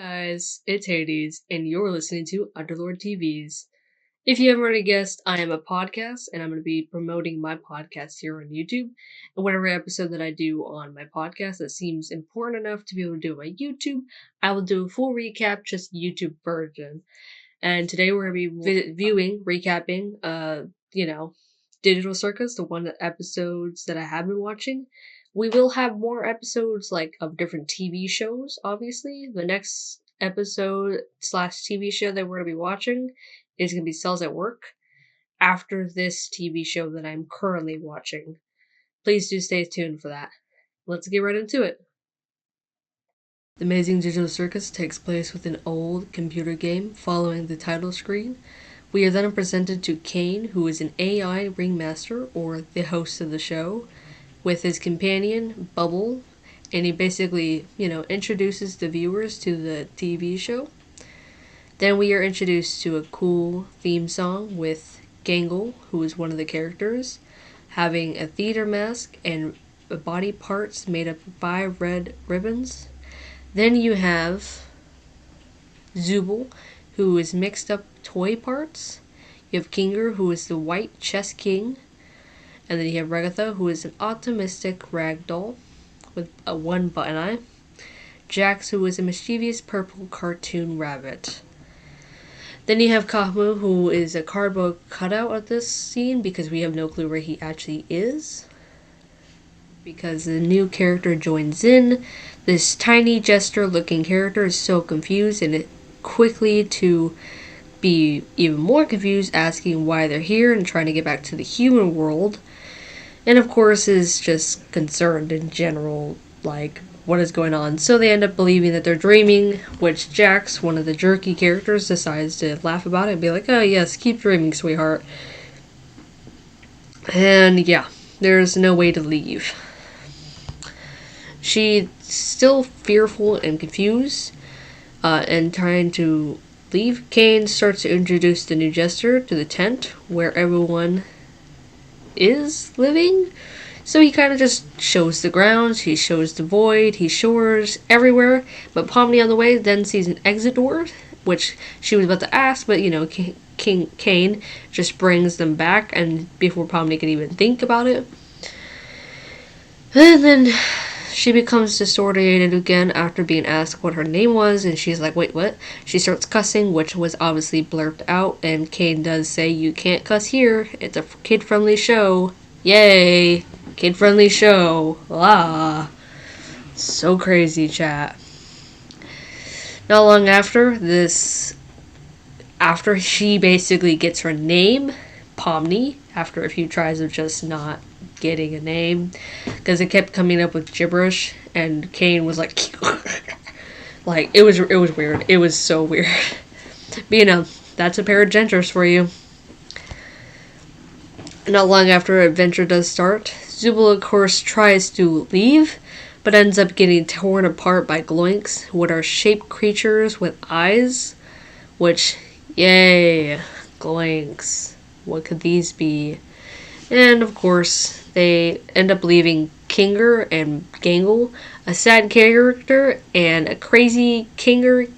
Guys, it's Hades, and you're listening to Underlord TVs. If you haven't already guessed, I am a podcast, and I'm going to be promoting my podcast here on YouTube. And whatever episode that I do on my podcast that seems important enough to be able to do on my YouTube, I will do a full recap, just YouTube version. And today we're going to be recapping, Digital Circus, the one episodes that I have been watching. We will have more episodes of different TV shows, obviously. The next episode slash TV show that we're going to be watching is going to be Cells at Work after this TV show that I'm currently watching. Please do stay tuned for that. Let's get right into it. The Amazing Digital Circus takes place with an old computer game following the title screen. We are then presented to Kane, who is an AI ringmaster, or the host of the show, with his companion, Bubble, and he basically, introduces the viewers to the TV show. Then we are introduced to a cool theme song with Gangle, who is one of the characters, having a theater mask and body parts made up of 5 red ribbons. Then you have Zubul, who is mixed up toy parts. You have Kinger, who is the white chess king. And then you have Regatha, who is an optimistic ragdoll with a 1 button eye. Jax, who is a mischievous purple cartoon rabbit. Then you have Kahmu, who is a cardboard cutout of this scene because we have no clue where he actually is. Because the new character joins in. This tiny jester-looking character is so confused, and it quickly to be even more confused, asking why they're here and trying to get back to the human world. And of course is just concerned in general, what is going on. So they end up believing that they're dreaming, which Jax, one of the jerky characters, decides to laugh about it and be like, oh yes, keep dreaming, sweetheart. And yeah, there's no way to leave. She's still fearful and confused, and trying to leave. Kane starts to introduce the new jester to the tent where everyone is living. So he kind of just shows the grounds, he shows the void, he shows everywhere. But Pomni on the way then sees an exit door, which she was about to ask, but King Kane just brings them back, and before Pomni can even think about it. And then she becomes distorted again after being asked what her name was, and she's like, wait, what? She starts cussing, which was obviously blurted out, and Kane does say, you can't cuss here, it's a kid-friendly show. Yay! Kid-friendly show. Ah. So crazy, chat. Not long after she basically gets her name, Pomni, after a few tries of just not getting a name, because it kept coming up with gibberish, and Kane was like it was weird. It was so weird. But that's a pair of genters for you. Not long after adventure does start, Zubul of course tries to leave, but ends up getting torn apart by Gloinks, what are shaped creatures with eyes, which, yay, Gloinks. What could these be? And of course, they end up leaving Kinger and Gangle, a sad character, and a crazy Kinger,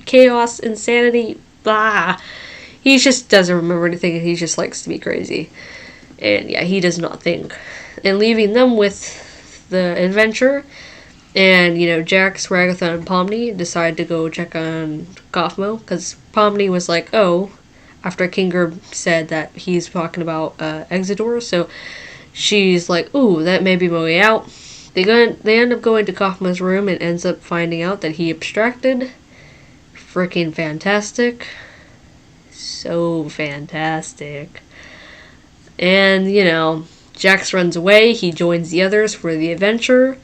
chaos, insanity, blah. He just doesn't remember anything, and he just likes to be crazy. And yeah, he does not think. And leaving them with the adventure, and Jax, Ragatha, and Pomni decide to go check on Gothmo, because Pomni was like, oh, after Kinger said that he's talking about Exidor, so she's like, ooh, that may be my way out. They end up going to Kaufman's room and ends up finding out that he abstracted. Freaking fantastic. So fantastic. And, Jax runs away. He joins the others for the adventure.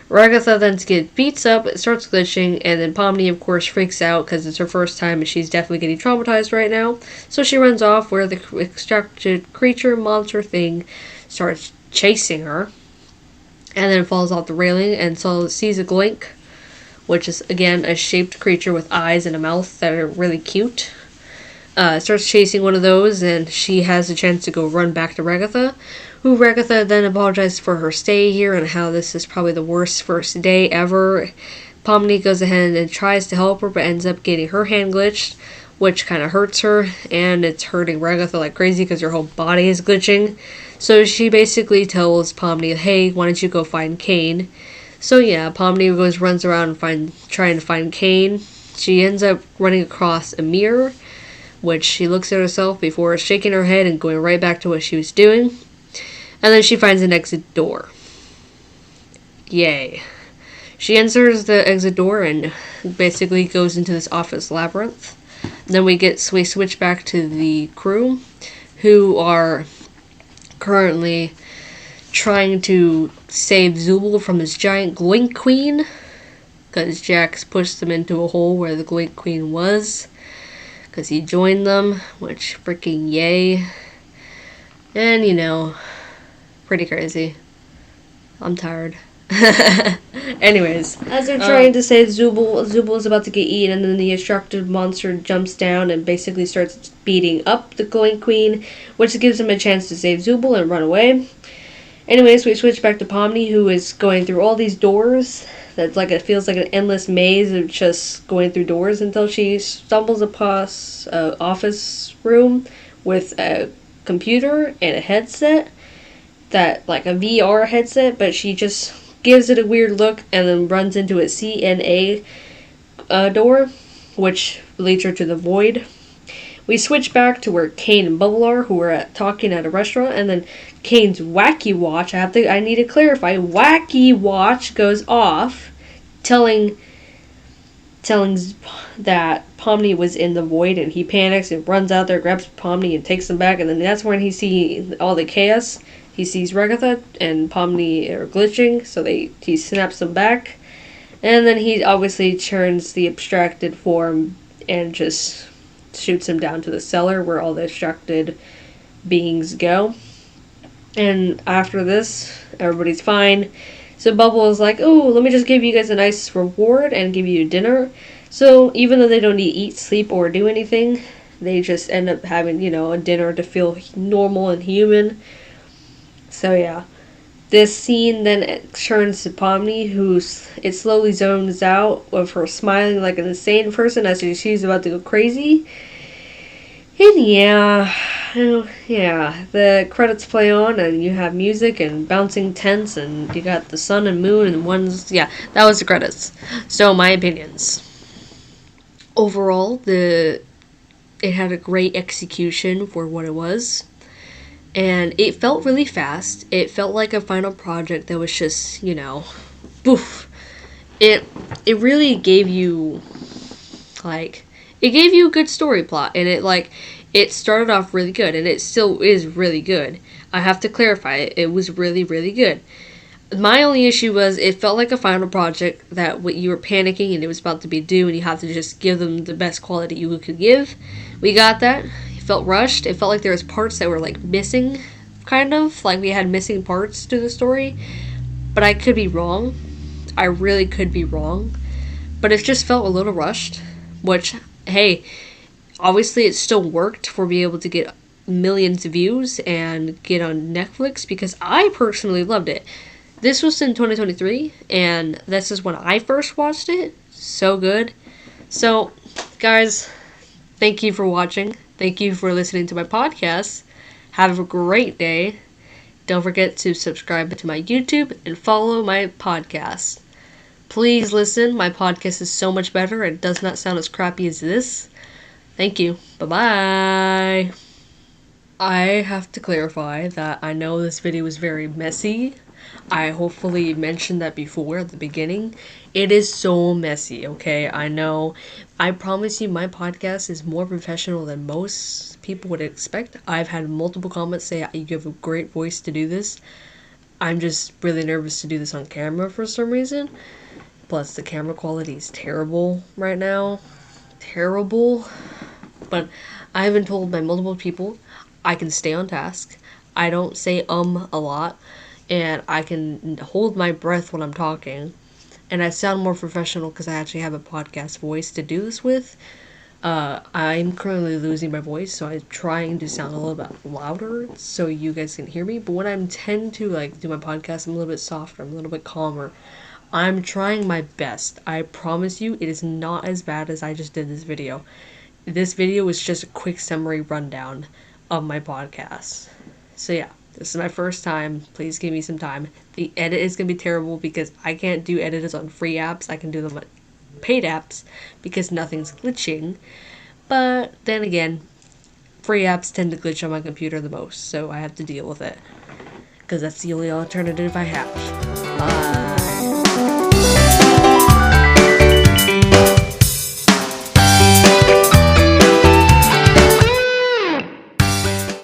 Ragatha then gets beats up, it starts glitching, and then Pomni, of course, freaks out because it's her first time and she's definitely getting traumatized right now. So she runs off where the extracted creature monster thing starts chasing her, and then falls off the railing and so sees a Gloink, which is, again, a shaped creature with eyes and a mouth that are really cute. Starts chasing one of those, and she has a chance to go run back to Ragatha, who Ragatha then apologized for her stay here and how this is probably the worst first day ever. Pomni goes ahead and tries to help her, but ends up getting her hand glitched, which kind of hurts her, and it's hurting Ragatha like crazy because her whole body is glitching. So she basically tells Pomni, hey, why don't you go find Cain? So yeah, Pomni runs around trying to find Cain. She ends up running across a mirror, which she looks at herself before shaking her head and going right back to what she was doing. And then she finds an exit door. Yay. She enters the exit door and basically goes into this office labyrinth. Then we switch back to the crew, who are currently trying to save Zubul from his giant Gloink Queen, because Jax pushed them into a hole where the Gloink Queen was, because he joined them, which freaking yay. And, pretty crazy. I'm tired. Anyways, as they're trying to save Zubul is about to get eaten, and then the instructed monster jumps down and basically starts beating up the Gloink Queen, which gives him a chance to save Zubul and run away. Anyways, we switch back to Pomni, who is going through all these doors. It feels like an endless maze of just going through doors until she stumbles across an office room with a computer and a headset, like a VR headset, but she just gives it a weird look and then runs into a CNA door, which leads her to the void. We switch back to where Cain and Bubble are, who are talking at a restaurant, and then Cain's Wacky Watch, I need to clarify, Wacky Watch goes off, telling that Pomni was in the void, and he panics and runs out there, grabs Pomni and takes them back, and then that's when he sees all the chaos. He sees Ragatha and Pomni are glitching, so he snaps them back. And then he obviously turns the abstracted form and just shoots him down to the cellar where all the abstracted beings go. And after this, everybody's fine. So Bubble is like, oh, let me just give you guys a nice reward and give you dinner. So even though they don't need to eat, sleep, or do anything, they just end up having, a dinner to feel normal and human. So yeah, this scene then turns to Pomni, it slowly zones out of her smiling like an insane person as she's about to go crazy. And yeah, the credits play on and you have music and bouncing tents and you got the sun and moon and that was the credits. So my opinions. Overall, it had a great execution for what it was. And it felt really fast. It felt like a final project that was just, boof. It really gave you, it gave you a good story plot. And it started off really good. And it still is really good. I have to clarify, it was really, really good. My only issue was it felt like a final project that you were panicking and it was about to be due and you have to just give them the best quality you could give. We got that. Felt rushed. It felt like there was parts that were missing, kind of like we had missing parts to the story, but I could be wrong. I really could be wrong, but it just felt a little rushed, which, hey, obviously it still worked for being able to get millions of views and get on Netflix because I personally loved it. This was in 2023 and this is when I first watched it. So good. So guys, thank you for watching. Thank you for listening to my podcast. Have a great day. Don't forget to subscribe to my YouTube and follow my podcast. Please listen. My podcast is so much better. It does not sound as crappy as this. Thank you. Bye-bye. I have to clarify that I know this video was very messy. I hopefully mentioned that before at the beginning. It is so messy, okay? I know. I promise you my podcast is more professional than most people would expect. I've had multiple comments say you have a great voice to do this. I'm just really nervous to do this on camera for some reason. Plus the camera quality is terrible right now. Terrible. But I've been told by multiple people I can stay on task. I don't say a lot. And I can hold my breath when I'm talking. And I sound more professional because I actually have a podcast voice to do this with. I'm currently losing my voice, so I'm trying to sound a little bit louder so you guys can hear me. But when I tend to do my podcast, I'm a little bit softer, I'm a little bit calmer. I'm trying my best. I promise you, it is not as bad as I just did this video. This video is just a quick summary rundown of my podcast. So yeah, this is my first time. Please give me some time. The edit is going to be terrible because I can't do edits on free apps. I can do them on paid apps because nothing's glitching. But then again, free apps tend to glitch on my computer the most, so I have to deal with it. Because that's the only alternative I have. Bye.